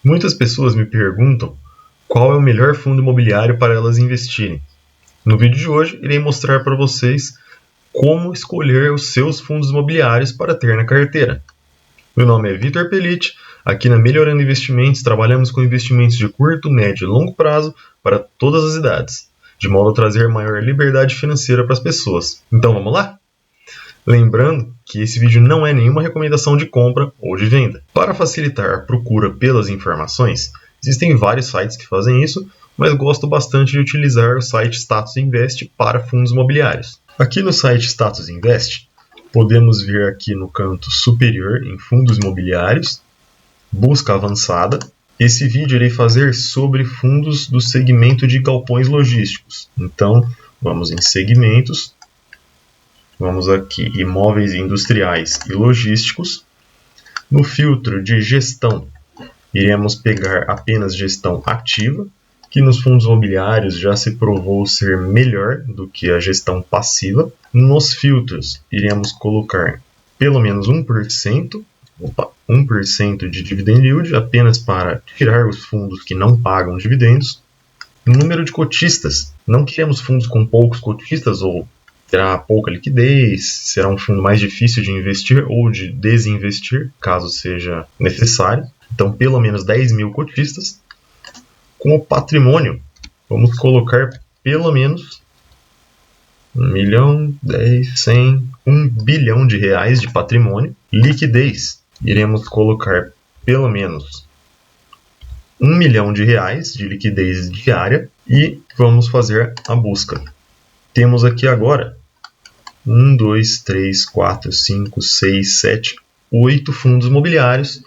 Muitas pessoas me perguntam qual é o melhor fundo imobiliário para elas investirem. No vídeo de hoje, irei mostrar para vocês como escolher os seus fundos imobiliários para ter na carteira. Meu nome é Vitor Pellitti. Aqui na Melhorando Investimentos, trabalhamos com investimentos de curto, médio e longo prazo para todas as idades, de modo a trazer maior liberdade financeira para as pessoas. Então vamos lá? Lembrando que esse vídeo não é nenhuma recomendação de compra ou de venda. Para facilitar a procura pelas informações, existem vários sites que fazem isso, mas gosto bastante de utilizar o site Status Invest para fundos imobiliários. Aqui no site Status Invest, podemos ver aqui no canto superior em fundos imobiliários, busca avançada. Esse vídeo irei fazer sobre fundos do segmento de galpões logísticos. Então, vamos em segmentos. Vamos aqui, imóveis industriais e logísticos. No filtro de gestão, iremos pegar apenas gestão ativa, que nos fundos imobiliários já se provou ser melhor do que a gestão passiva. Nos filtros, iremos colocar pelo menos 1%, 1% de dividend yield, apenas para tirar os fundos que não pagam dividendos. Número de cotistas, não queremos fundos com poucos cotistas ou terá pouca liquidez, será um fundo mais difícil de investir ou de desinvestir, caso seja necessário. Então, pelo menos 10 mil cotistas. Com o patrimônio, vamos colocar pelo menos 1 milhão, 10, 100, 1 bilhão de reais de patrimônio. Liquidez, iremos colocar pelo menos 1 milhão de reais de liquidez diária e vamos fazer a busca. Temos aqui agora 1, 2, 3, 4, 5, 6, 7, 8 fundos imobiliários,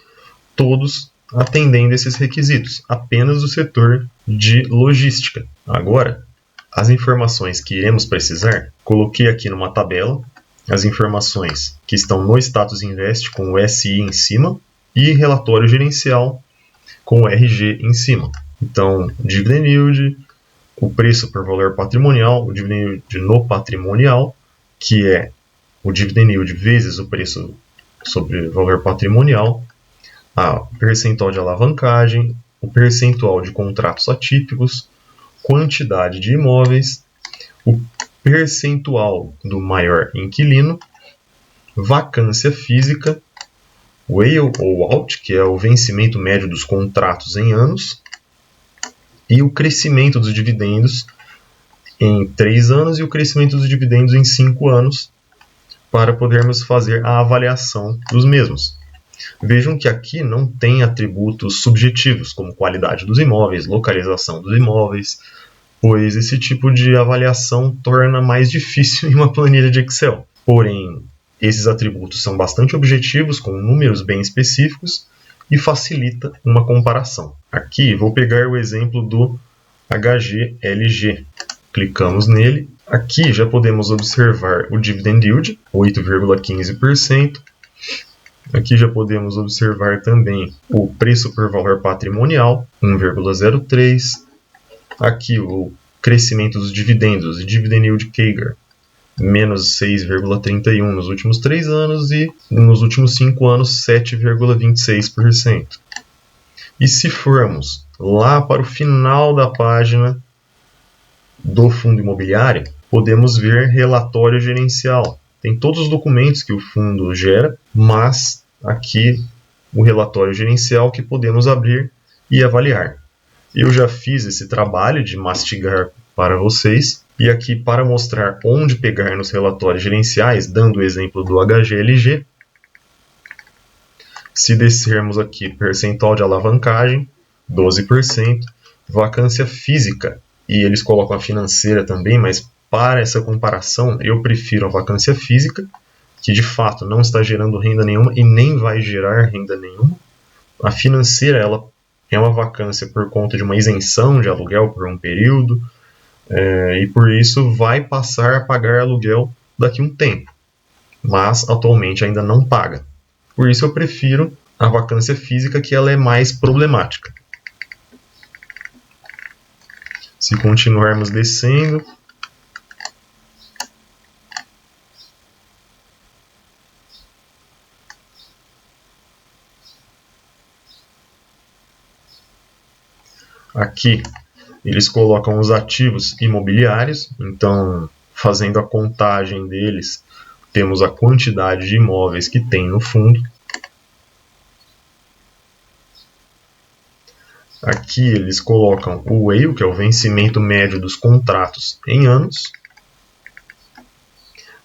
todos atendendo esses requisitos, apenas do setor de logística. Agora, as informações que iremos precisar, coloquei aqui numa tabela as informações que estão no Status Invest com o SI em cima e relatório gerencial com o RG em cima. Então, dividend yield, o preço por valor patrimonial, o dividend yield no patrimonial, que é o dividend yield vezes o preço sobre valor patrimonial, o percentual de alavancagem, o percentual de contratos atípicos, quantidade de imóveis, o percentual do maior inquilino, vacância física, WALE ou out, que é o vencimento médio dos contratos em anos, e o crescimento dos dividendos em 3 anos e o crescimento dos dividendos em 5 anos, para podermos fazer a avaliação dos mesmos. Vejam que aqui não tem atributos subjetivos, como qualidade dos imóveis, localização dos imóveis, pois esse tipo de avaliação torna mais difícil em uma planilha de Excel. Porém, esses atributos são bastante objetivos, com números bem específicos, e facilita uma comparação. Aqui vou pegar o exemplo do HGLG. Clicamos nele. Aqui já podemos observar o dividend yield, 8,15%. Aqui já podemos observar também o preço por valor patrimonial, 1,03. Aqui o crescimento dos dividendos, dividend yield CAGR, menos 6,31 nos últimos 3 anos e nos últimos 5 anos 7,26%. E se formos lá para o final da página do fundo imobiliário, podemos ver relatório gerencial. Tem todos os documentos que o fundo gera, mas aqui o relatório gerencial que podemos abrir e avaliar. Eu já fiz esse trabalho de mastigar para vocês, e aqui para mostrar onde pegar nos relatórios gerenciais, dando o exemplo do HGLG, se descermos aqui percentual de alavancagem, 12%, vacância física, e eles colocam a financeira também, mas para essa comparação eu prefiro a vacância física, que de fato não está gerando renda nenhuma e nem vai gerar renda nenhuma. A financeira ela é uma vacância por conta de uma isenção de aluguel por um período, e por isso vai passar a pagar aluguel daqui a um tempo, mas atualmente ainda não paga. Por isso eu prefiro a vacância física, que ela é mais problemática. Se continuarmos descendo, Aqui eles colocam os ativos imobiliários, então fazendo a contagem deles, temos a quantidade de imóveis que tem no fundo. Aqui eles colocam o WALE, que é o vencimento médio dos contratos em anos.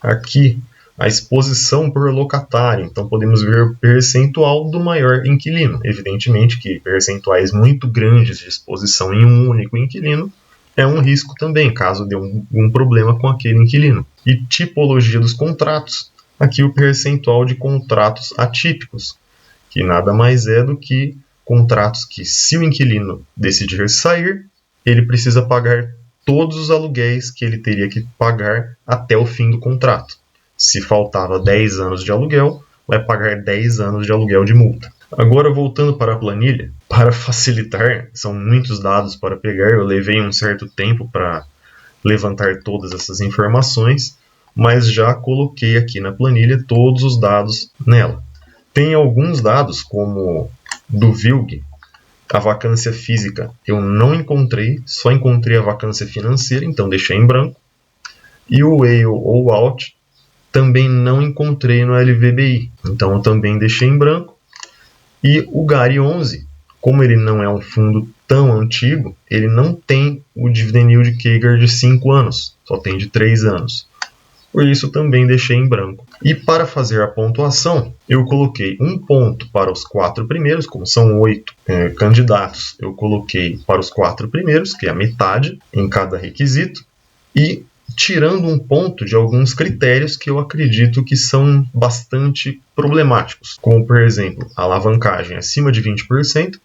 Aqui a exposição por locatário, então podemos ver o percentual do maior inquilino. Evidentemente que percentuais muito grandes de exposição em um único inquilino é um risco também, caso dê um problema com aquele inquilino. E tipologia dos contratos. Aqui o percentual de contratos atípicos, que nada mais é do que contratos que, se o inquilino decidir sair, ele precisa pagar todos os aluguéis que ele teria que pagar até o fim do contrato. Se faltava 10 anos de aluguel, vai pagar 10 anos de aluguel de multa. Agora, voltando para a planilha, para facilitar, são muitos dados para pegar, eu levei um certo tempo para levantar todas essas informações, mas já coloquei aqui na planilha todos os dados nela. Tem alguns dados, como do VILG, a vacância física eu não encontrei, só encontrei a vacância financeira, então deixei em branco. E o WALE ou WALT também não encontrei no LVBI, então eu também deixei em branco. E o GARI 11, como ele não é um fundo tão antigo, ele não tem o Dividend Yield CAGR de 5 anos, só tem de 3 anos. Por isso também deixei em branco. E para fazer a pontuação, eu coloquei um ponto para os 4 primeiros, como são 8 candidatos, eu coloquei para os 4 primeiros, que é a metade em cada requisito, e tirando um ponto de alguns critérios que eu acredito que são bastante problemáticos, como por exemplo, a alavancagem acima de 20%,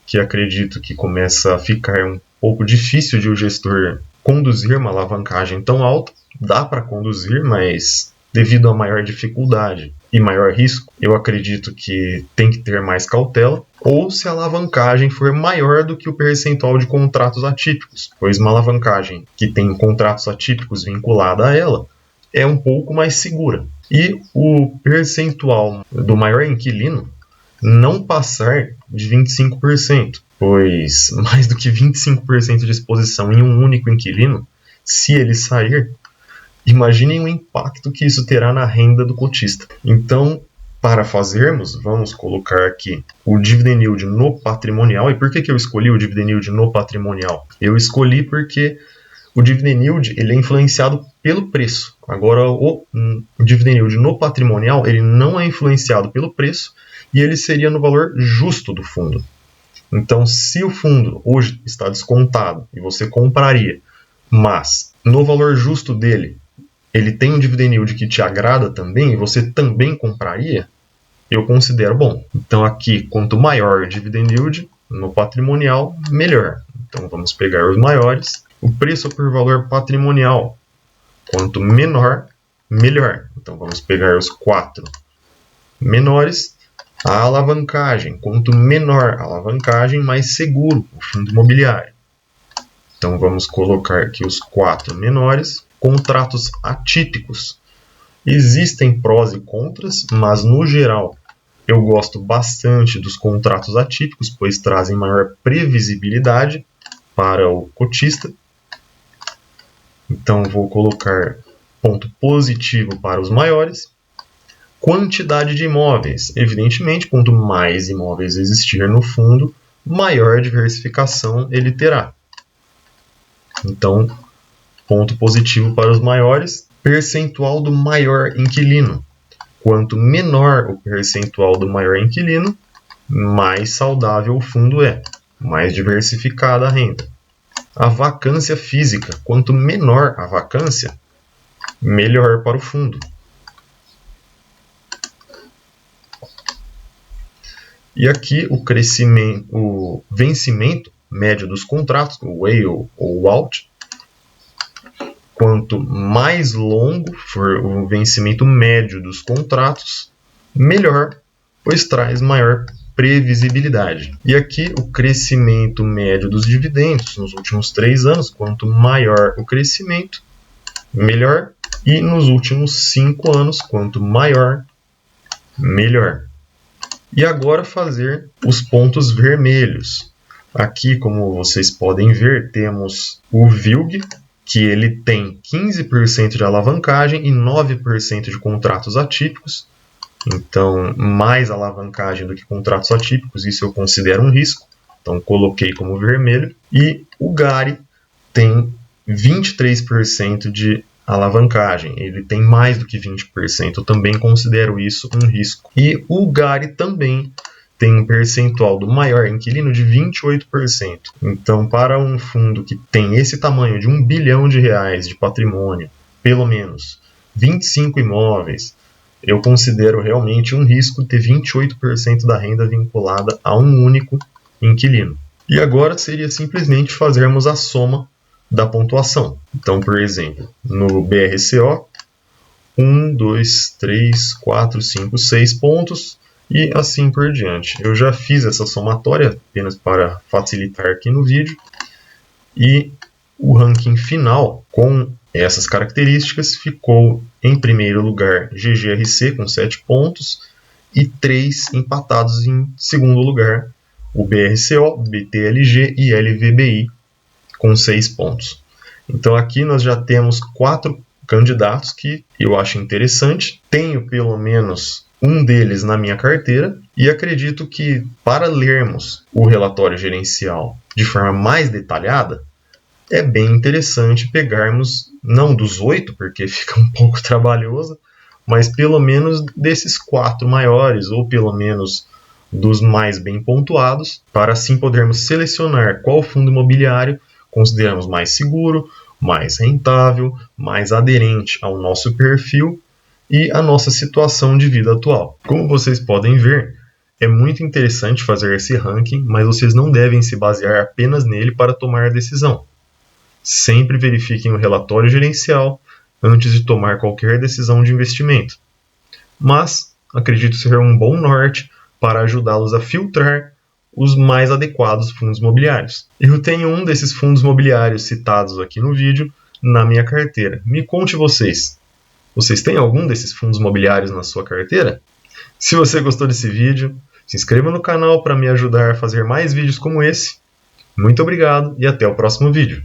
que acredito que começa a ficar um pouco difícil de o gestor conduzir uma alavancagem tão alta. Dá para conduzir, mas devido a maior dificuldade e maior risco, eu acredito que tem que ter mais cautela, ou se a alavancagem for maior do que o percentual de contratos atípicos, pois uma alavancagem que tem contratos atípicos vinculada a ela é um pouco mais segura. E o percentual do maior inquilino não passar de 25%, pois mais do que 25% de exposição em um único inquilino, se ele sair, imaginem o impacto que isso terá na renda do cotista. Então, para fazermos, vamos colocar aqui o Dividend Yield no patrimonial. E por que eu escolhi o Dividend Yield no patrimonial? Eu escolhi porque o Dividend Yield ele é influenciado pelo preço. Agora, o Dividend Yield no patrimonial ele não é influenciado pelo preço e ele seria no valor justo do fundo. Então, se o fundo hoje está descontado e você compraria, mas no valor justo dele, ele tem um dividend yield que te agrada também e você também compraria, eu considero bom. Então aqui, quanto maior o dividend yield no patrimonial, melhor. Então vamos pegar os maiores. O preço por valor patrimonial, quanto menor, melhor. Então vamos pegar os 4 menores. A alavancagem, quanto menor a alavancagem, mais seguro o fundo imobiliário. Então vamos colocar aqui os 4 menores. Contratos atípicos. Existem prós e contras, mas no geral eu gosto bastante dos contratos atípicos, pois trazem maior previsibilidade para o cotista. Então vou colocar ponto positivo para os maiores. Quantidade de imóveis. Evidentemente, quanto mais imóveis existir no fundo, maior diversificação ele terá. Então, ponto positivo para os maiores. Percentual do maior inquilino. Quanto menor o percentual do maior inquilino, mais saudável o fundo é, mais diversificada a renda. A vacância física. Quanto menor a vacância, melhor para o fundo. E aqui o vencimento médio dos contratos, o WALE ou WALT. Quanto mais longo for o vencimento médio dos contratos, melhor, pois traz maior previsibilidade. E aqui o crescimento médio dos dividendos nos últimos 3 anos, quanto maior o crescimento, melhor. E nos últimos 5 anos, quanto maior, melhor. E agora fazer os pontos vermelhos. Aqui, como vocês podem ver, temos o VILG, que ele tem 15% de alavancagem e 9% de contratos atípicos. Então, mais alavancagem do que contratos atípicos, isso eu considero um risco. Então, coloquei como vermelho. E o GARI tem 23% de alavancagem. Ele tem mais do que 20%. Eu também considero isso um risco. E o GARI também tem um percentual do maior inquilino de 28%. Então, para um fundo que tem esse tamanho de R$1 bilhão de patrimônio, pelo menos 25 imóveis, eu considero realmente um risco ter 28% da renda vinculada a um único inquilino. E agora seria simplesmente fazermos a soma da pontuação. Então, por exemplo, no BRCO, 1, 2, 3, 4, 5, 6 pontos, e assim por diante. Eu já fiz essa somatória apenas para facilitar aqui no vídeo, e o ranking final com essas características ficou em primeiro lugar GGRC com 7 pontos e 3 empatados em segundo lugar, o BRCO, BTLG e LVBI com 6 pontos. Então aqui nós já temos 4 candidatos que eu acho interessante, tenho pelo menos um deles na minha carteira e acredito que para lermos o relatório gerencial de forma mais detalhada, é bem interessante pegarmos, não dos 8, porque fica um pouco trabalhoso, mas pelo menos desses 4 maiores, ou pelo menos dos mais bem pontuados, para assim podermos selecionar qual fundo imobiliário consideramos mais seguro, mais rentável, mais aderente ao nosso perfil e à nossa situação de vida atual. Como vocês podem ver, é muito interessante fazer esse ranking, mas vocês não devem se basear apenas nele para tomar a decisão. Sempre verifiquem o relatório gerencial antes de tomar qualquer decisão de investimento. Mas acredito ser um bom norte para ajudá-los a filtrar os mais adequados fundos imobiliários. Eu tenho um desses fundos imobiliários citados aqui no vídeo na minha carteira. Me conte vocês. Vocês têm algum desses fundos imobiliários na sua carteira? Se você gostou desse vídeo, se inscreva no canal para me ajudar a fazer mais vídeos como esse. Muito obrigado e até o próximo vídeo.